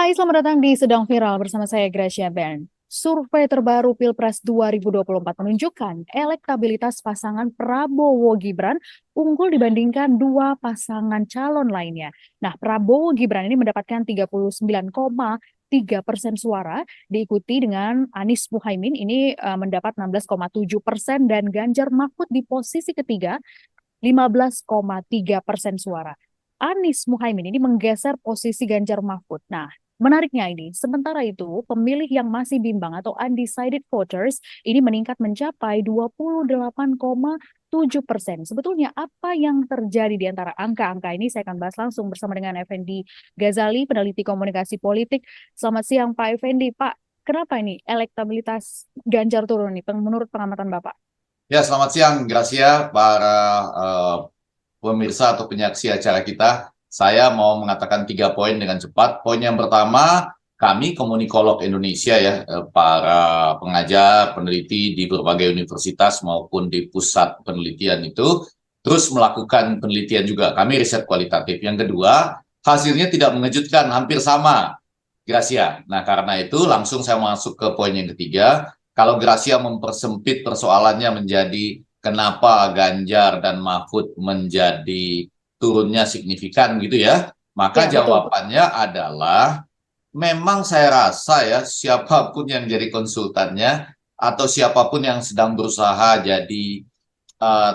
Hai, selamat datang di Sedang Viral bersama saya Gracia Ben. Survei terbaru Pilpres 2024 menunjukkan elektabilitas pasangan Prabowo Gibran unggul dibandingkan dua pasangan calon lainnya. Nah, Prabowo Gibran ini mendapatkan 39,3% suara, diikuti dengan Anies Muhaimin ini mendapat 16,7% dan Ganjar Mahfud di posisi ketiga 15,3% suara. Anies Muhaimin ini menggeser posisi Ganjar Mahfud. Nah, menariknya ini, sementara itu pemilih yang masih bimbang atau undecided voters ini meningkat mencapai 28,7%. Sebetulnya apa yang terjadi di antara angka-angka ini? Saya akan bahas langsung bersama dengan Effendi Ghazali, peneliti komunikasi politik. Selamat siang Pak Effendi. Pak, kenapa ini elektabilitas Ganjar turun nih menurut pengamatan Bapak? Ya, selamat siang, Gracia, para eh, pemirsa atau penyaksi acara kita. Saya mau mengatakan 3 poin dengan cepat. Poin yang pertama, kami komunikolog Indonesia ya, para pengajar, peneliti di berbagai universitas maupun di pusat penelitian itu, terus melakukan penelitian juga. Kami riset kualitatif. Yang kedua, hasilnya tidak mengejutkan, hampir sama, Gracia. Nah, karena itu langsung saya masuk ke poin yang ketiga. Kalau Gracia mempersempit persoalannya menjadi kenapa Ganjar dan Mahfud menjadi turunnya signifikan gitu ya, maka Ya, betul. jawabannya adalah memang saya rasa ya siapapun yang jadi konsultannya atau siapapun yang sedang berusaha jadi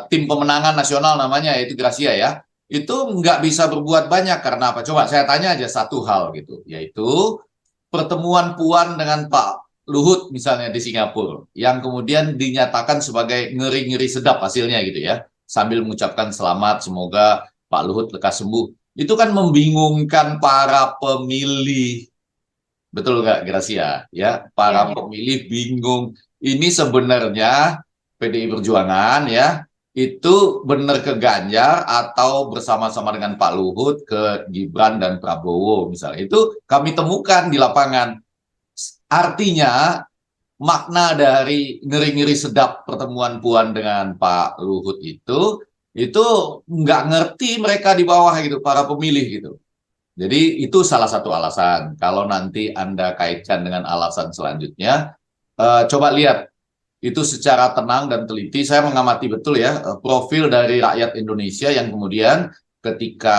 tim pemenangan nasional namanya yaitu Gracia ya, itu nggak bisa berbuat banyak karena apa? Coba saya tanya aja satu hal gitu, yaitu pertemuan Puan dengan Pak Luhut misalnya di Singapura, yang kemudian dinyatakan sebagai ngeri-ngeri sedap hasilnya gitu ya, sambil mengucapkan selamat, semoga Pak Luhut lekas sembuh. Itu kan membingungkan para pemilih, betul nggak Gracia? Ya, Ya, para ya. pemilih bingung. Ini sebenarnya PDI Perjuangan ya, itu benar ke Ganjar atau bersama-sama dengan Pak Luhut ke Gibran dan Prabowo misalnya. Itu kami temukan di lapangan. Artinya makna dari ngeri-ngeri sedap pertemuan Puan dengan Pak Luhut itu nggak ngerti mereka di bawah gitu, para pemilih gitu. Jadi itu salah satu alasan. Kalau nanti Anda kaitkan dengan alasan selanjutnya, coba lihat itu secara tenang dan teliti. Saya mengamati betul ya profil dari rakyat Indonesia yang kemudian ketika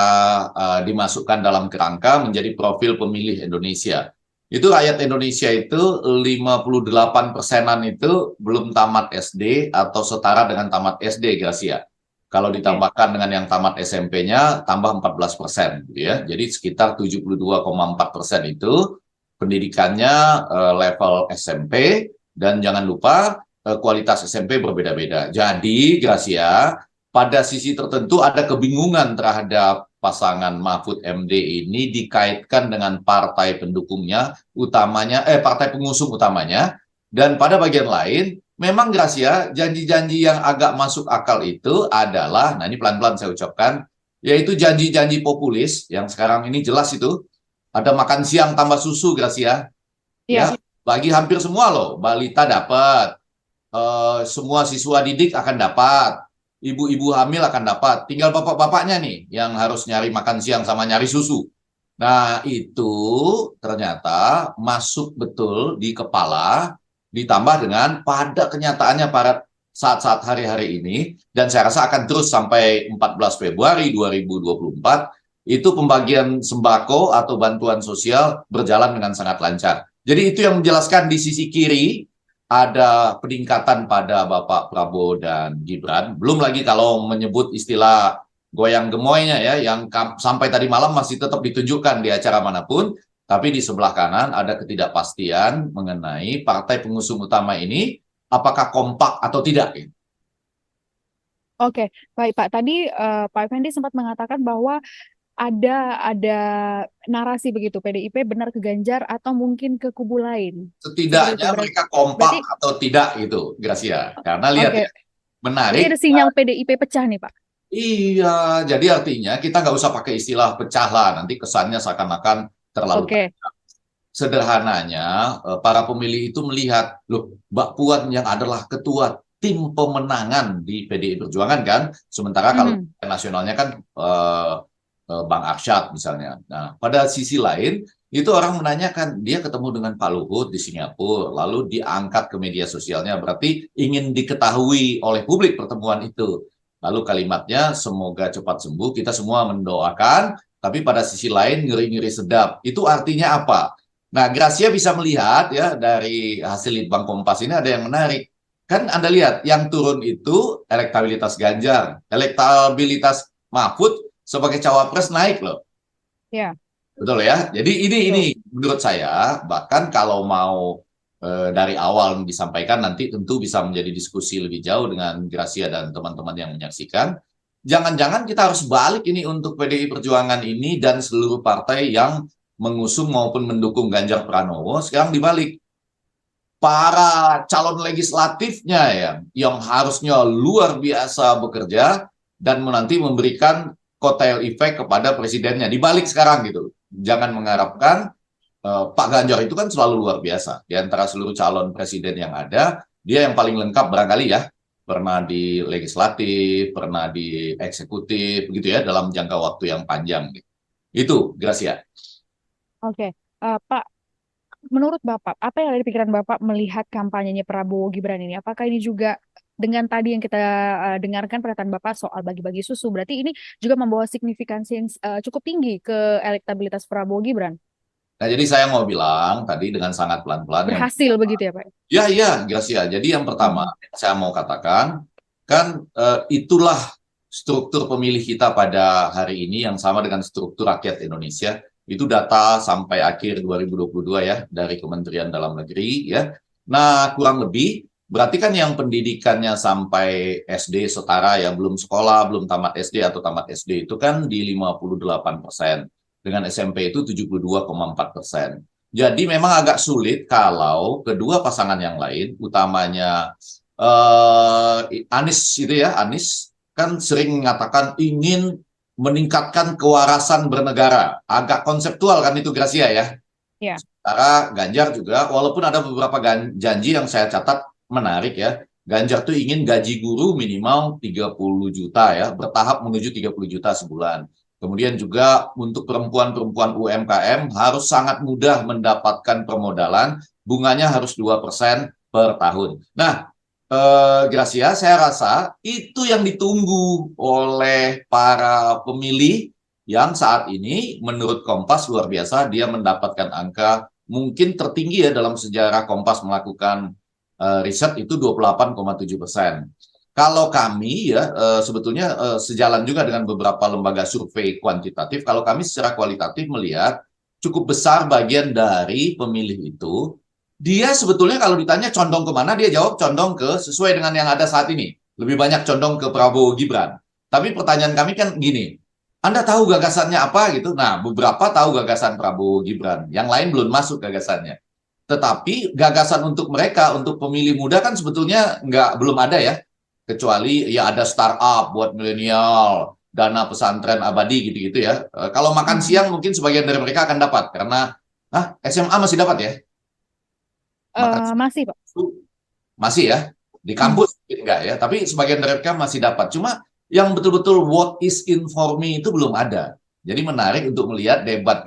dimasukkan dalam kerangka menjadi profil pemilih Indonesia. Itu rakyat Indonesia itu 58%-an itu belum tamat SD atau setara dengan tamat SD, Gracia. Kalau Oke. ditambahkan dengan yang tamat SMP-nya, tambah 14%. Gitu ya. Jadi sekitar 72,4% itu pendidikannya level SMP, dan jangan lupa kualitas SMP berbeda-beda. Jadi, Gracia, pada sisi tertentu ada kebingungan terhadap pasangan Mahfud MD ini dikaitkan dengan partai pendukungnya, partai pengusung utamanya, dan pada bagian lain, memang Gracia, janji-janji yang agak masuk akal itu adalah, nah ini pelan-pelan saya ucapkan, yaitu janji-janji populis yang sekarang ini jelas itu, ada makan siang tambah susu, Gracia, Iya. ya, bagi hampir semua loh, balita dapat, semua siswa didik akan dapat, ibu-ibu hamil akan dapat, tinggal bapak-bapaknya nih yang harus nyari makan siang sama nyari susu. Nah, itu ternyata masuk betul di kepala, ditambah dengan pada kenyataannya pada saat-saat hari-hari ini, dan saya rasa akan terus sampai 14 Februari 2024, itu pembagian sembako atau bantuan sosial berjalan dengan sangat lancar. Jadi itu yang menjelaskan di sisi kiri ada peningkatan pada Bapak Prabowo dan Gibran. Belum lagi kalau menyebut istilah goyang gemoynya ya, yang sampai tadi malam masih tetap ditunjukkan di acara manapun, tapi di sebelah kanan ada ketidakpastian mengenai partai pengusung utama ini apakah kompak atau tidak. Oke, baik Pak. Tadi Pak Effendi sempat mengatakan bahwa ada ada narasi begitu PDIP benar ke Ganjar atau mungkin ke kubu lain. Seperti itu. Setidaknya Berarti, mereka berarti kompak atau tidak gitu, Gracia. Karena lihat oke. ya, Berarti menarik. ada sinyal PDIP pecah nih Pak. Iya, jadi artinya kita nggak usah pakai istilah pecah lah, nanti kesannya seakan-akan terlalu Oke. sederhananya. Para pemilih itu melihat, loh, Mbak Puan yang adalah ketua tim pemenangan di PDI Perjuangan kan, sementara kalau Mhm. nasionalnya kan Bang Arsyad misalnya. Nah, pada sisi lain, itu orang menanyakan, dia ketemu dengan Pak Luhut di Singapura, lalu diangkat ke media sosialnya, berarti ingin diketahui oleh publik pertemuan itu. Lalu kalimatnya, semoga cepat sembuh, kita semua mendoakan, tapi pada sisi lain ngeri-ngeri sedap. Itu artinya apa? Nah, Gracia bisa melihat ya dari hasil Litbang Kompas ini ada yang menarik. Kan Anda lihat, yang turun itu elektabilitas Ganjar, elektabilitas Mahfud sebagai cawapres naik loh. Ya, Betul ya. Jadi ini betul. menurut saya bahkan kalau mau dari awal disampaikan nanti tentu bisa menjadi diskusi lebih jauh dengan Gracia dan teman-teman yang menyaksikan. Jangan-jangan kita harus balik ini untuk PDI Perjuangan ini dan seluruh partai yang mengusung maupun mendukung Ganjar Pranowo sekarang dibalik. Para calon legislatifnya yang harusnya luar biasa bekerja dan nanti memberikan kotel efek kepada presidennya dibalik sekarang gitu. Jangan mengharapkan Pak Ganjar itu kan selalu luar biasa di antara seluruh calon presiden yang ada, dia yang paling lengkap barangkali ya, pernah di legislatif, pernah di eksekutif begitu ya dalam jangka waktu yang panjang gitu. Itu Gracia. Oke, Pak, menurut Bapak, apa yang ada di pikiran Bapak melihat kampanyenya Prabowo Gibran ini? Apakah ini juga dengan tadi yang kita dengarkan pernyataan Bapak soal bagi-bagi susu, berarti ini juga membawa signifikansi yang cukup tinggi ke elektabilitas Prabowo Gibran? Nah, jadi saya mau bilang tadi dengan sangat pelan-pelan yang Berhasil begitu ya, Pak? ya, ya, Gracia. Jadi yang pertama, Mhm. saya mau katakan, kan itulah struktur pemilih kita pada hari ini yang sama dengan struktur rakyat Indonesia. Itu data sampai akhir 2022 ya, dari Kementerian Dalam Negeri ya. Nah, kurang lebih, berarti kan yang pendidikannya sampai SD setara ya, belum sekolah, belum tamat SD atau tamat SD, itu kan di 58%. Dengan SMP itu 72,4%. Jadi memang agak sulit kalau kedua pasangan yang lain, utamanya Anies itu ya, Anies kan sering mengatakan ingin meningkatkan kewarasan bernegara. Agak konseptual kan itu Gracia ya. Ya. Sementara Ganjar juga, walaupun ada beberapa janji yang saya catat menarik ya. Ganjar tuh ingin gaji guru minimal 30 juta ya, bertahap menuju 30 juta sebulan. Kemudian juga untuk perempuan-perempuan UMKM harus sangat mudah mendapatkan permodalan, bunganya harus 2% per tahun. Nah, Gracia, saya rasa itu yang ditunggu oleh para pemilih yang saat ini menurut Kompas luar biasa, dia mendapatkan angka mungkin tertinggi ya dalam sejarah Kompas melakukan riset itu 28,7%. Kalau kami ya sebetulnya sejalan juga dengan beberapa lembaga survei kuantitatif, kalau kami secara kualitatif melihat cukup besar bagian dari pemilih itu, dia sebetulnya kalau ditanya condong kemana, dia jawab condong ke sesuai dengan yang ada saat ini. Lebih banyak condong ke Prabowo Gibran. Tapi pertanyaan kami kan gini, Anda tahu gagasannya apa gitu? Nah, beberapa tahu gagasan Prabowo Gibran, yang lain belum masuk gagasannya. Tetapi gagasan untuk mereka, untuk pemilih muda kan sebetulnya belum ada ya. Kecuali ya ada startup buat milenial, dana pesantren abadi gitu-gitu ya. Kalau makan Mhm. siang mungkin sebagian dari mereka akan dapat karena SMA masih dapat ya. Makan siang Masih, Pak. masih ya. Di Mhm. kampus mungkin enggak ya, tapi sebagian dari mereka masih dapat. Cuma yang betul-betul what is in for me itu belum ada. Jadi menarik untuk melihat debat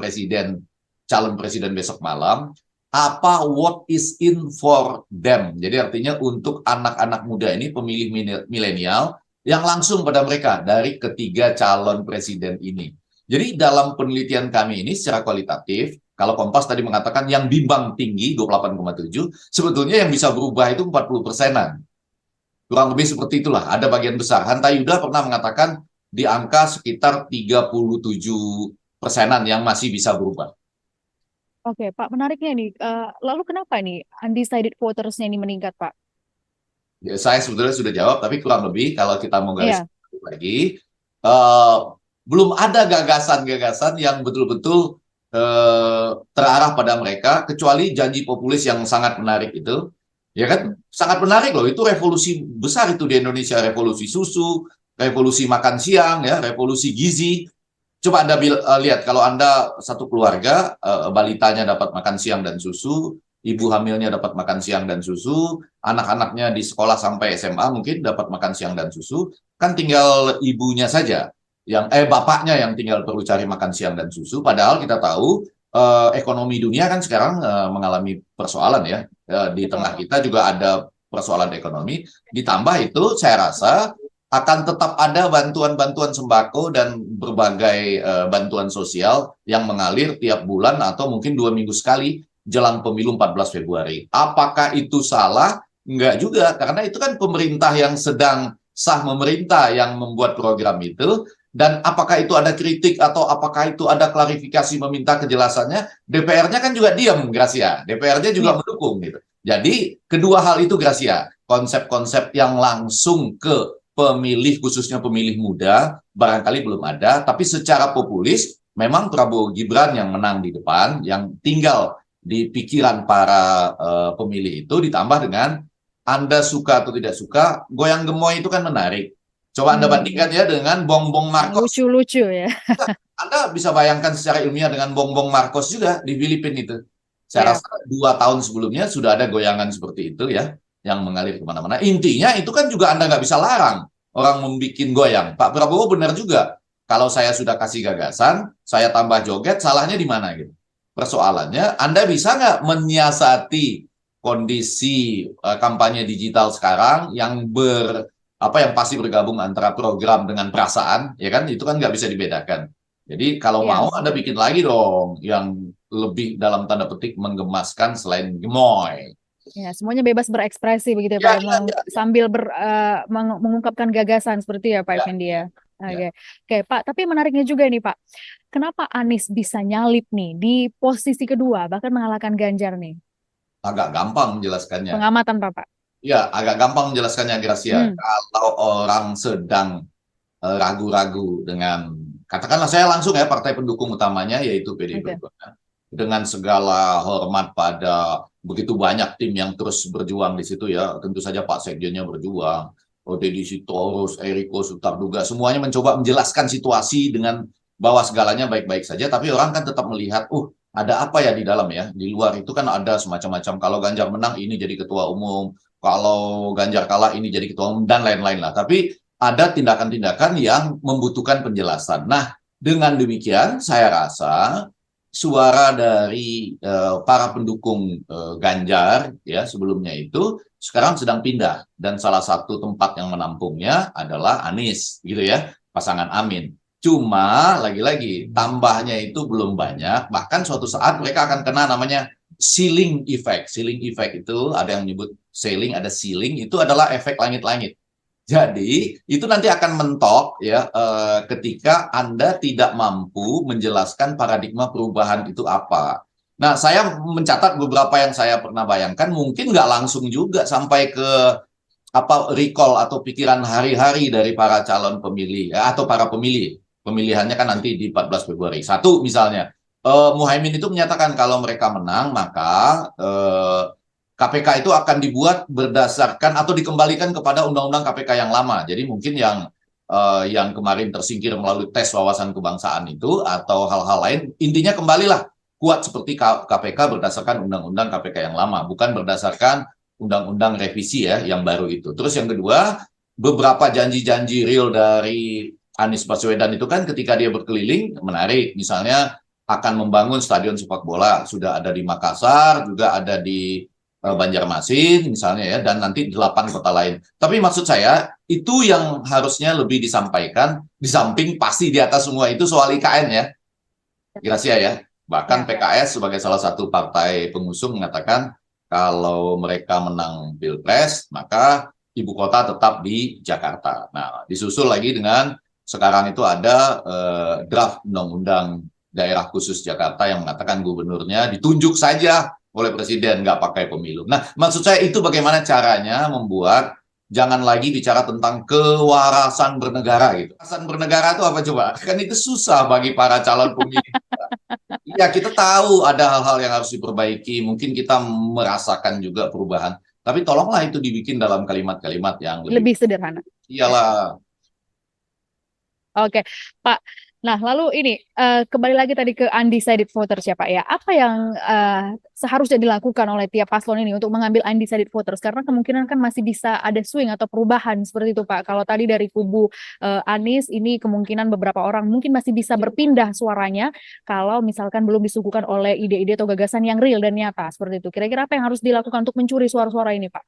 calon presiden besok malam, apa what is in for them. Jadi artinya untuk anak-anak muda ini, pemilih milenial, yang langsung pada mereka dari ketiga calon presiden ini. Jadi dalam penelitian kami ini secara kualitatif, kalau Kompas tadi mengatakan yang bimbang tinggi 28,7, sebetulnya yang bisa berubah itu 40%-an. Kurang lebih seperti itulah, ada bagian besar. Hanta Yuda pernah mengatakan di angka sekitar 37%-an yang masih bisa berubah. Oke, Pak, menariknya nih. Lalu kenapa nih undecided voters-nya ini meningkat, Pak? Ya, saya sebetulnya sudah jawab, tapi kurang lebih kalau kita mau garis Iya. lagi, eh, belum ada gagasan-gagasan yang betul-betul terarah pada mereka, kecuali janji populis yang sangat menarik itu. Ya kan, sangat menarik loh, itu revolusi besar itu di Indonesia, revolusi susu, revolusi makan siang, ya, revolusi gizi. Coba Anda lihat, kalau Anda satu keluarga, balitanya dapat makan siang dan susu, ibu hamilnya dapat makan siang dan susu, anak-anaknya di sekolah sampai SMA mungkin dapat makan siang dan susu, kan tinggal ibunya saja, bapaknya yang tinggal perlu cari makan siang dan susu, padahal kita tahu ekonomi dunia kan sekarang mengalami persoalan ya. Di tengah Betul. kita juga ada persoalan ekonomi. Ditambah itu saya rasa akan tetap ada bantuan-bantuan sembako dan berbagai bantuan sosial yang mengalir tiap bulan atau mungkin 2 minggu sekali jelang pemilu 14 Februari. Apakah itu salah? Enggak juga, karena itu kan pemerintah yang sedang sah memerintah yang membuat program itu. Dan apakah itu ada kritik atau apakah itu ada klarifikasi meminta kejelasannya, DPR-nya kan juga diam, Gracia. DPR-nya juga Iya. mendukung gitu. Jadi kedua hal itu, Gracia, konsep-konsep yang langsung ke pemilih, khususnya pemilih muda, barangkali belum ada. Tapi secara populis, memang Prabowo Gibran yang menang di depan, yang tinggal di pikiran para pemilih itu, ditambah dengan Anda suka atau tidak suka, goyang gemoy itu kan menarik. Coba Anda bandingkan Hmm, ya dengan bongbong yang Marcos. lucu-lucu ya. Anda bisa bayangkan secara ilmiah dengan bongbong Marcos juga di Filipina itu. Saya Ya, rasa 2 tahun sebelumnya sudah ada goyangan seperti itu ya, yang mengalir kemana-mana. Intinya itu kan juga Anda nggak bisa larang orang membuat goyang. Pak Prabowo benar juga. Kalau saya sudah kasih gagasan, saya tambah joget, salahnya di mana gitu? Persoalannya, Anda bisa nggak menyiasati kondisi kampanye digital sekarang yang yang pasti bergabung antara program dengan perasaan, ya kan? Itu kan nggak bisa dibedakan. Jadi kalau mau ya. Anda bikin lagi dong yang lebih dalam tanda petik menggemaskan selain gemoy. Ya, semuanya bebas berekspresi begitu ya Pak, Ya, ya, emang ya, sambil mengungkapkan gagasan seperti ya Pak ya, Effendi ya. ya. Oke, oke Pak. Tapi menariknya juga nih Pak, kenapa Anies bisa nyalip nih di posisi kedua, bahkan mengalahkan Ganjar nih? Agak gampang menjelaskannya. Pengamatan Pak. Ya, agak gampang menjelaskannya, Gracia. Hmm, Kalau orang sedang ragu-ragu dengan, katakanlah saya langsung ya, partai pendukung utamanya yaitu PDI oke. Perjuangan. Dengan segala hormat pada begitu banyak tim yang terus berjuang di situ ya, tentu saja Pak Sekjennya berjuang, Deddy Sitorus, Eriko Sutarduga, semuanya mencoba menjelaskan situasi dengan bahwa segalanya baik-baik saja, tapi orang kan tetap melihat, ada apa ya di dalam ya, di luar itu kan ada semacam-macam, kalau Ganjar menang ini jadi ketua umum, kalau Ganjar kalah ini jadi ketua umum, dan lain-lain lah. Tapi ada tindakan-tindakan yang membutuhkan penjelasan. Nah, dengan demikian saya rasa suara dari para pendukung Ganjar ya sebelumnya itu sekarang sedang pindah dan salah satu tempat yang menampungnya adalah Anies gitu ya, pasangan Amin. Cuma lagi-lagi tambahnya itu belum banyak, bahkan suatu saat mereka akan kena namanya ceiling effect. Ceiling effect itu ada yang menyebut ceiling, ada ceiling, itu adalah efek langit-langit. Jadi itu nanti akan mentok ya ketika Anda tidak mampu menjelaskan paradigma perubahan itu apa. Nah, saya mencatat beberapa yang saya pernah bayangkan, mungkin nggak langsung juga sampai ke recall atau pikiran hari-hari dari para calon pemilih ya, atau para pemilih. Pemilihannya kan nanti di 14 Februari. Satu misalnya, Muhaimin itu menyatakan kalau mereka menang maka KPK itu akan dibuat berdasarkan atau dikembalikan kepada undang-undang KPK yang lama. Jadi mungkin yang kemarin tersingkir melalui tes wawasan kebangsaan itu atau hal-hal lain, intinya kembalilah kuat seperti KPK berdasarkan undang-undang KPK yang lama, bukan berdasarkan undang-undang revisi ya yang baru itu. Terus yang kedua, beberapa janji-janji real dari Anies Baswedan itu kan ketika dia berkeliling menarik, misalnya akan membangun stadion sepak bola, sudah ada di Makassar, juga ada di Banjarmasin misalnya ya, dan nanti 8 kota lain. Tapi maksud saya itu yang harusnya lebih disampaikan di samping pasti di atas semua itu soal IKN ya, Gracia ya. Bahkan Ya. PKS sebagai salah satu partai pengusung mengatakan kalau mereka menang Pilpres, maka ibu kota tetap di Jakarta. Nah, disusul lagi dengan sekarang itu ada draft undang-undang daerah khusus Jakarta yang mengatakan gubernurnya ditunjuk saja oleh presiden, nggak pakai pemilu. Nah, maksud saya itu bagaimana caranya membuat jangan lagi bicara tentang kewarasan bernegara gitu. Kewarasan bernegara itu apa coba? Kan itu susah bagi para calon pemilih. Ya, kita tahu ada hal-hal yang harus diperbaiki. Mungkin kita merasakan juga perubahan. Tapi tolonglah itu dibikin dalam kalimat-kalimat yang lebih Lebih sederhana. Ya. iyalah. Oke, Pak. Nah, lalu ini kembali lagi tadi ke undecided voters ya Pak ya. Apa yang seharusnya dilakukan oleh tiap paslon ini untuk mengambil undecided voters? Karena kemungkinan kan masih bisa ada swing atau perubahan seperti itu Pak. Kalau tadi dari kubu Anies ini kemungkinan beberapa orang mungkin masih bisa berpindah suaranya kalau misalkan belum disuguhkan oleh ide-ide atau gagasan yang real dan nyata seperti itu. Kira-kira apa yang harus dilakukan untuk mencuri suara-suara ini Pak?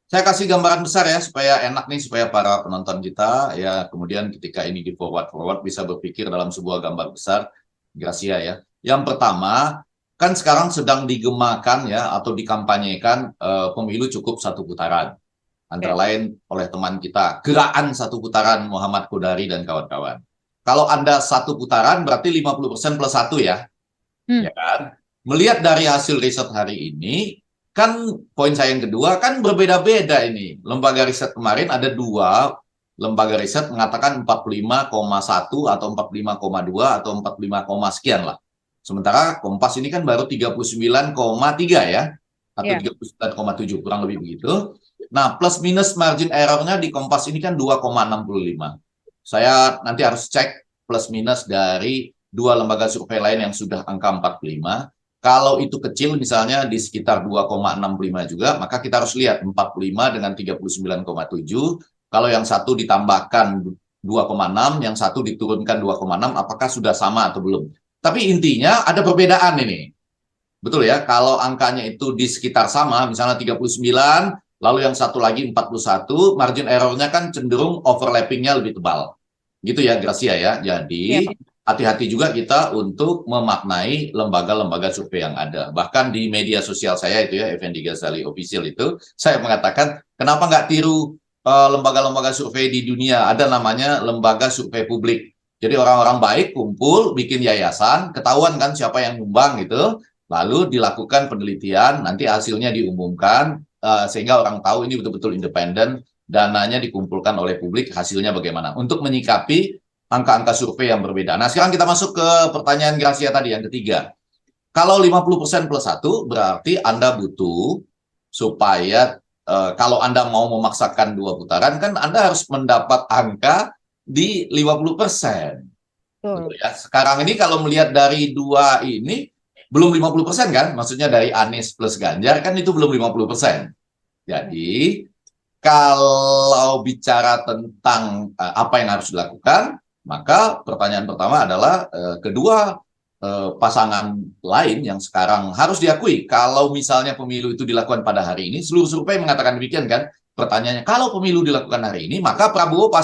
Saya kasih gambaran besar ya supaya enak nih, supaya para penonton kita ya kemudian ketika ini di forward bisa berpikir dalam sebuah gambar besar, Gracia ya. Yang pertama, kan sekarang sedang digemakan ya atau dikampanyekan pemilu cukup satu putaran. Antara Oke. lain oleh teman kita, gerakan satu putaran Muhammad Kodari dan kawan-kawan. Kalau Anda satu putaran berarti 50% plus satu ya. Hmm, Ya kan? Melihat dari hasil riset hari ini, kan poin saya yang kedua kan berbeda-beda ini. Lembaga riset kemarin ada dua lembaga riset mengatakan 45,1 atau 45,2 atau 45, sekian lah. Sementara Kompas ini kan baru 39,3 ya, atau ya. 39,7 kurang lebih begitu. Nah, plus minus margin errornya di Kompas ini kan 2,65. Saya nanti harus cek plus minus dari dua lembaga survei lain yang sudah angka 45. Kalau itu kecil misalnya di sekitar 2,65 juga, maka kita harus lihat 45 dengan 39,7. Kalau yang satu ditambahkan 2,6, yang satu diturunkan 2,6, apakah sudah sama atau belum? Tapi intinya ada perbedaan ini. Betul ya, kalau angkanya itu di sekitar sama, misalnya 39, lalu yang satu lagi 41, margin errornya kan cenderung overlappingnya lebih tebal. Gitu ya, Gracia ya. Ya. Jadi, hati-hati juga kita untuk memaknai lembaga-lembaga survei yang ada. Bahkan di media sosial saya itu ya, Effendi Ghazali Official itu, saya mengatakan, kenapa nggak tiru lembaga-lembaga survei di dunia? Ada namanya lembaga survei publik. Jadi orang-orang baik kumpul, bikin yayasan, ketahuan kan siapa yang nyumbang gitu, lalu dilakukan penelitian, nanti hasilnya diumumkan, sehingga orang tahu ini betul-betul independen, dananya dikumpulkan oleh publik, hasilnya bagaimana. Untuk menyikapi angka-angka survei yang berbeda. Nah, sekarang kita masuk ke pertanyaan Gracia tadi, yang ketiga. Kalau 50% plus satu, berarti Anda butuh supaya kalau Anda mau memaksakan dua putaran, kan Anda harus mendapat angka di 50%. Betul. Betul ya. Sekarang ini kalau melihat dari dua ini, belum 50% kan? Maksudnya dari Anies plus Ganjar kan itu belum 50%. Jadi kalau bicara tentang apa yang harus dilakukan, maka pertanyaan pertama adalah kedua pasangan lain yang sekarang harus diakui. Kalau misalnya pemilu itu dilakukan pada hari ini, seluruh survei mengatakan demikian kan? Pertanyaannya, kalau pemilu dilakukan hari ini, maka Prabowo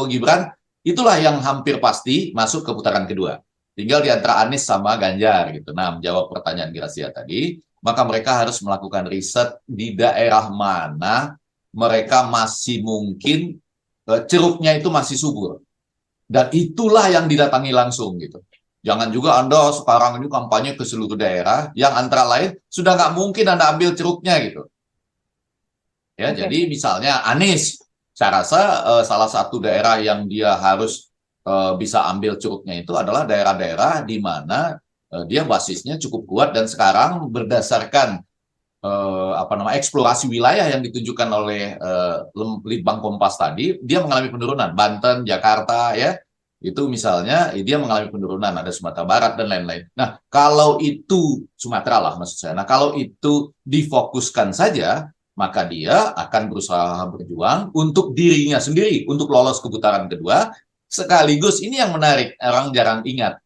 Gibran itulah yang hampir pasti masuk ke putaran kedua. Tinggal di antara Anies sama Ganjar gitu. Nah, menjawab pertanyaan Gracia tadi, maka mereka harus melakukan riset di daerah mana mereka masih mungkin ceruknya itu masih subur. Dan itulah yang didatangi langsung gitu. Jangan juga Anda sekarang ini kampanye ke seluruh daerah yang antara lain sudah nggak mungkin Anda ambil ceruknya gitu. Ya, Oke. jadi misalnya Anies, saya rasa salah satu daerah yang dia harus bisa ambil ceruknya itu adalah daerah-daerah di mana dia basisnya cukup kuat dan sekarang berdasarkan apa nama eksplorasi wilayah yang ditunjukkan oleh Litbang Kompas tadi, dia mengalami penurunan. Banten, Jakarta, ya itu misalnya dia mengalami penurunan. Ada Sumatera Barat dan lain-lain. Nah, kalau itu Sumatera lah maksud saya. Nah, kalau itu difokuskan saja, maka dia akan berusaha berjuang untuk dirinya sendiri untuk lolos ke putaran kedua. Sekaligus ini yang menarik, orang jarang ingat.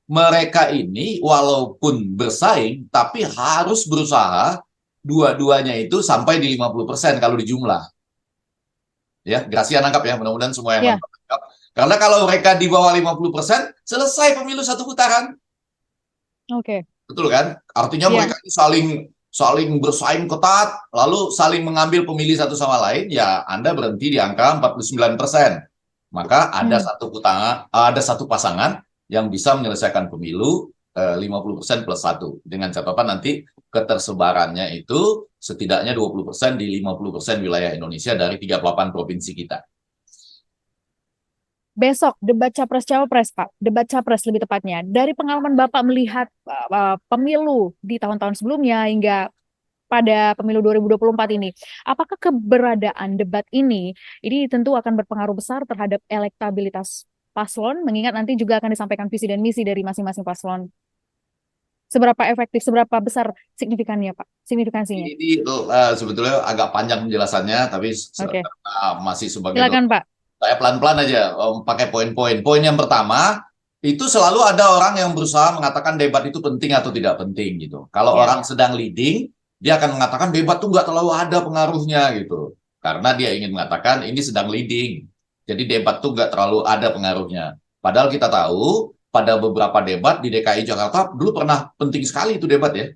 Mereka ini walaupun bersaing, tapi harus berusaha dua-duanya itu sampai di 50% kalau dijumlah. Ya, Gracia nangkap ya, mudah-mudahan semua yang Ya. nonton nangkap. Karena kalau mereka di bawah 50%, selesai pemilu satu putaran. Oke. Betul kan? Artinya Ya. mereka saling saling bersaing ketat, lalu saling mengambil pemilih satu sama lain, ya Anda berhenti di angka 49%. Maka ada Hmm. satu putaran, ada satu pasangan yang bisa menyelesaikan pemilu 50% plus satu. Dengan catatan nanti ketersebarannya itu setidaknya 20% di 50% wilayah Indonesia dari 38 provinsi kita. Besok debat capres-cawapres, Pak. Debat capres lebih tepatnya. Dari pengalaman Bapak melihat pemilu di tahun-tahun sebelumnya hingga pada pemilu 2024 ini, apakah keberadaan debat ini tentu akan berpengaruh besar terhadap elektabilitas paslon, mengingat nanti juga akan disampaikan visi dan misi dari masing-masing paslon. Seberapa efektif, seberapa besar signifikannya, Pak? Signifikansinya. Ini sebetulnya agak panjang penjelasannya, tapi Oke, karena masih sebagai silakan, Pak. saya pelan-pelan aja pakai poin-poin. Poin yang pertama, itu selalu ada orang yang berusaha mengatakan debat itu penting atau tidak penting gitu. Kalau Ya, orang sedang leading, dia akan mengatakan debat tuh nggak terlalu ada pengaruhnya gitu. Karena dia ingin mengatakan ini sedang leading. Jadi debat tuh nggak terlalu ada pengaruhnya. Padahal kita tahu pada beberapa debat di DKI Jakarta dulu pernah penting sekali itu debat ya,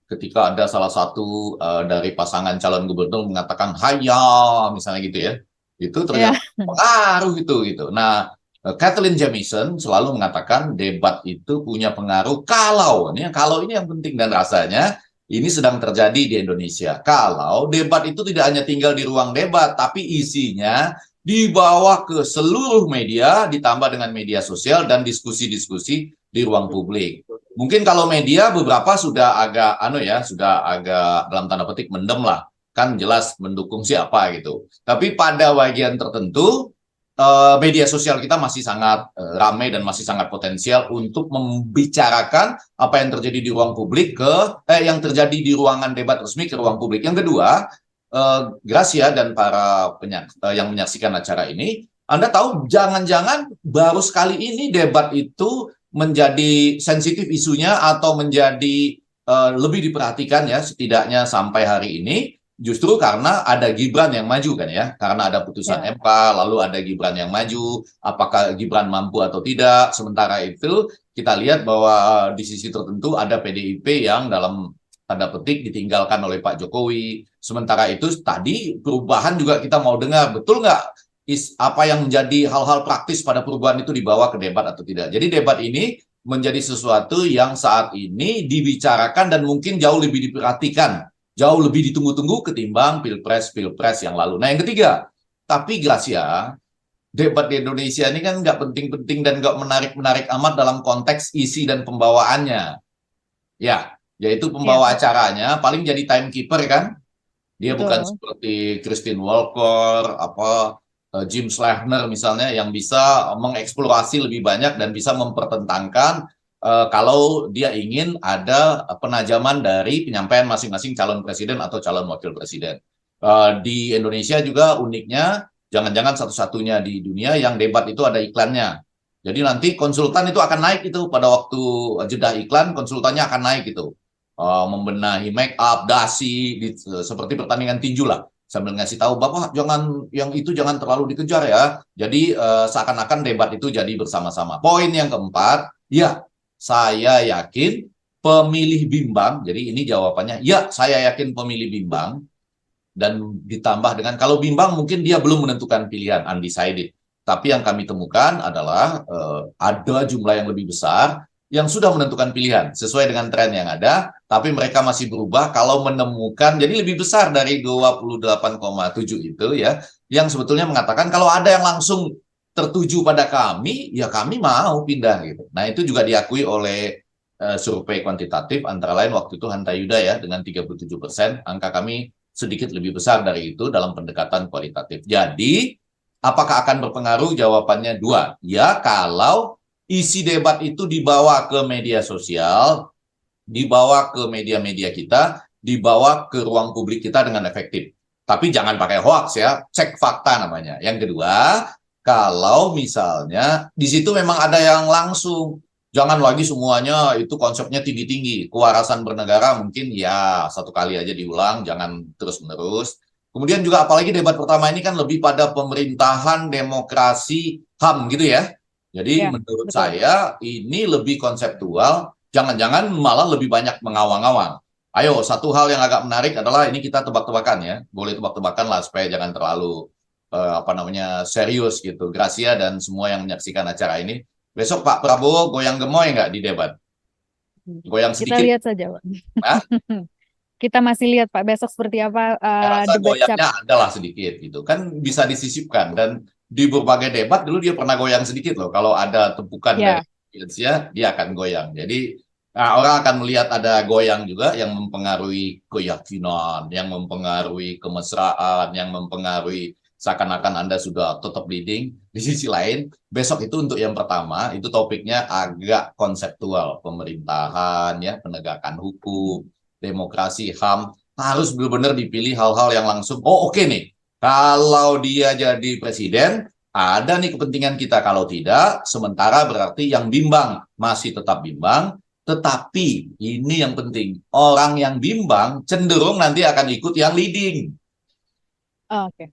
ketika ada salah satu dari pasangan calon gubernur mengatakan haya misalnya gitu ya, itu ya, ternyata pengaruh itu gitu. Nah, Kathleen Jamison selalu mengatakan debat itu punya pengaruh kalau ini yang penting, dan rasanya ini sedang terjadi di Indonesia. Kalau debat itu tidak hanya tinggal di ruang debat, tapi isinya dibawa ke seluruh media, ditambah dengan media sosial dan diskusi-diskusi di ruang publik. Mungkin kalau media beberapa sudah agak sudah agak dalam tanda petik mendem lah. Kan jelas mendukung siapa gitu. Tapi pada bagian tertentu media sosial kita masih sangat ramai dan masih sangat potensial untuk membicarakan apa yang terjadi di ruang publik yang terjadi di ruangan debat resmi ke ruang publik. Yang kedua, Gracia dan para yang menyaksikan acara ini, Anda tahu jangan-jangan baru sekali ini debat itu menjadi sensitif isunya atau menjadi lebih diperhatikan ya, setidaknya sampai hari ini, justru karena ada Gibran yang maju kan ya, karena ada putusan ya. MK, lalu ada Gibran yang maju, apakah Gibran mampu atau tidak. Sementara itu kita lihat bahwa di sisi tertentu ada PDIP yang dalam tanda petik ditinggalkan oleh Pak Jokowi. Sementara itu tadi perubahan juga kita mau dengar, betul nggak apa yang menjadi hal-hal praktis pada perubahan itu dibawa ke debat atau tidak. Jadi debat ini menjadi sesuatu yang saat ini dibicarakan dan mungkin jauh lebih diperhatikan, jauh lebih ditunggu-tunggu ketimbang pilpres-pilpres yang lalu. Nah yang ketiga, tapi Gracia, debat di Indonesia ini kan nggak penting-penting dan nggak menarik-menarik amat dalam konteks isi dan pembawaannya. Ya, yaitu Iya, pembawa Pak. acaranya paling jadi timekeeper kan. Dia bukan Betul. seperti Christine Walker, Jim Slechner misalnya, yang bisa mengeksplorasi lebih banyak dan bisa mempertentangkan kalau dia ingin ada penajaman dari penyampaian masing-masing calon presiden atau calon wakil presiden. Di Indonesia juga uniknya, jangan-jangan satu-satunya di dunia yang debat itu ada iklannya. Jadi nanti konsultan itu akan naik itu pada waktu jeda iklan, konsultannya akan naik itu membenahi make up, dasi, seperti pertandingan tinju lah. Sambil ngasih tahu, Bapak jangan yang itu jangan terlalu dikejar ya. Jadi seakan-akan debat itu jadi bersama-sama. Poin yang keempat, ya saya yakin pemilih bimbang. Jadi ini jawabannya, ya saya yakin pemilih bimbang, dan ditambah dengan kalau bimbang mungkin dia belum menentukan pilihan, undecided. Tapi yang kami temukan adalah ada jumlah yang lebih besar yang sudah menentukan pilihan sesuai dengan tren yang ada, tapi mereka masih berubah kalau menemukan, jadi lebih besar dari 28,7 itu ya, yang sebetulnya mengatakan kalau ada yang langsung tertuju pada kami, ya kami mau pindah gitu. Nah itu juga diakui oleh survei kuantitatif, antara lain waktu itu Hanta Yuda ya dengan 37%, angka kami sedikit lebih besar dari itu dalam pendekatan kualitatif. Jadi, apakah akan berpengaruh? Jawabannya dua. Ya, kalau isi debat itu dibawa ke media sosial, dibawa ke media-media kita, dibawa ke ruang publik kita dengan efektif. Tapi jangan pakai hoax ya, cek fakta namanya. Yang kedua, kalau misalnya di situ memang ada yang langsung, jangan lagi semuanya itu konsepnya tinggi-tinggi. Kewarasan bernegara mungkin ya satu kali aja diulang, jangan terus-menerus. Kemudian juga apalagi debat pertama ini kan lebih pada pemerintahan, demokrasi, HAM gitu ya. Jadi Ya, menurut betul. saya ini lebih konseptual, jangan-jangan malah lebih banyak mengawang-awang. Ayo, satu hal yang agak menarik adalah ini kita tebak-tebakan ya. Boleh tebak-tebakan lah supaya jangan terlalu serius gitu. Gracia dan semua yang menyaksikan acara ini. Besok Pak Prabowo goyang gemoy nggak di debat? Goyang Kita sedikit? lihat saja, Pak. Nah, Kita masih lihat, Pak, besok seperti apa saya rasa debat cap. goyangnya adalah sedikit gitu. Kan bisa disisipkan. Dan di berbagai debat dulu dia pernah goyang sedikit loh. Kalau ada tepukan dari Ya, audiensnya, dia akan goyang. Jadi orang akan melihat ada goyang juga yang mempengaruhi keyakinan, yang mempengaruhi kemesraan, yang mempengaruhi seakan-akan Anda sudah tetap leading. Di sisi lain, besok itu untuk yang pertama, itu topiknya agak konseptual, pemerintahan, ya, penegakan hukum, demokrasi, HAM, harus benar-benar dipilih hal-hal yang langsung, oh oke nih, kalau dia jadi presiden, ada nih kepentingan kita. Kalau tidak, sementara berarti yang bimbang masih tetap bimbang. Tetapi ini yang penting, orang yang bimbang cenderung nanti akan ikut yang leading. Oke.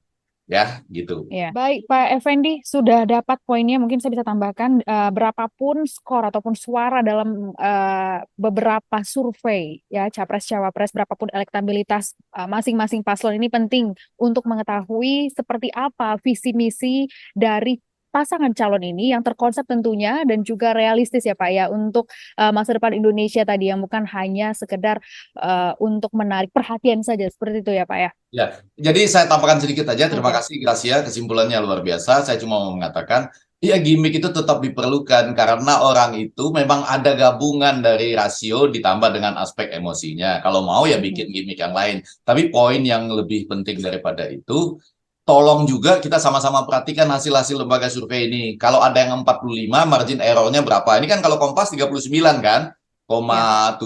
Ya, gitu. Ya, baik Pak Effendi, sudah dapat poinnya. Mungkin saya bisa tambahkan berapapun skor ataupun suara dalam beberapa survei ya capres-cawapres, berapapun elektabilitas masing-masing paslon ini penting untuk mengetahui seperti apa visi misi dari pasangan calon ini yang terkonsep tentunya dan juga realistis ya Pak ya untuk masa depan Indonesia tadi yang bukan hanya sekedar untuk menarik perhatian saja seperti itu ya Pak ya. Ya, jadi saya tambahkan sedikit aja. Terima Oke. kasih Gracia, kesimpulannya luar biasa. Saya cuma mau mengatakan, ya gimmick itu tetap diperlukan karena orang itu memang ada gabungan dari rasio ditambah dengan aspek emosinya. Kalau mau ya bikin gimmick yang lain. Tapi poin yang lebih penting daripada itu, tolong juga kita sama-sama perhatikan hasil-hasil lembaga survei ini. Kalau ada yang 45, margin errornya berapa? Ini kan kalau Kompas 39 kan, Ya.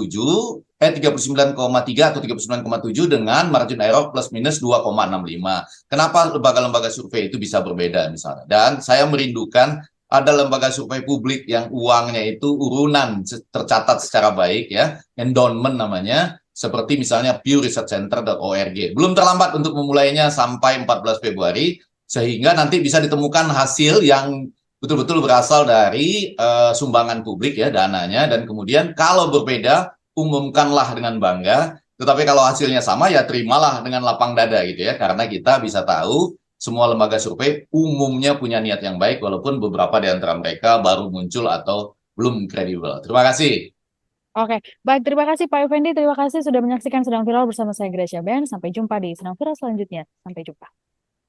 39,3 atau 39,7 dengan margin error plus minus 2,65. Kenapa lembaga-lembaga survei itu bisa berbeda misalnya? Dan saya merindukan ada lembaga survei publik yang uangnya itu urunan tercatat secara baik ya, endowment namanya, seperti misalnya pewresearchcenter.org. Belum terlambat untuk memulainya sampai 14 Februari, sehingga nanti bisa ditemukan hasil yang betul-betul berasal dari sumbangan publik ya dananya, dan kemudian kalau berbeda umumkanlah dengan bangga, tetapi kalau hasilnya sama ya terimalah dengan lapang dada gitu ya, karena kita bisa tahu semua lembaga survei umumnya punya niat yang baik walaupun beberapa di antara mereka baru muncul atau belum kredibel. Terima kasih. Oke, baik. Terima kasih Pak Effendi. Terima kasih sudah menyaksikan Sedang Viral bersama saya Gracia Ben. Sampai jumpa di Sedang Viral selanjutnya. Sampai jumpa.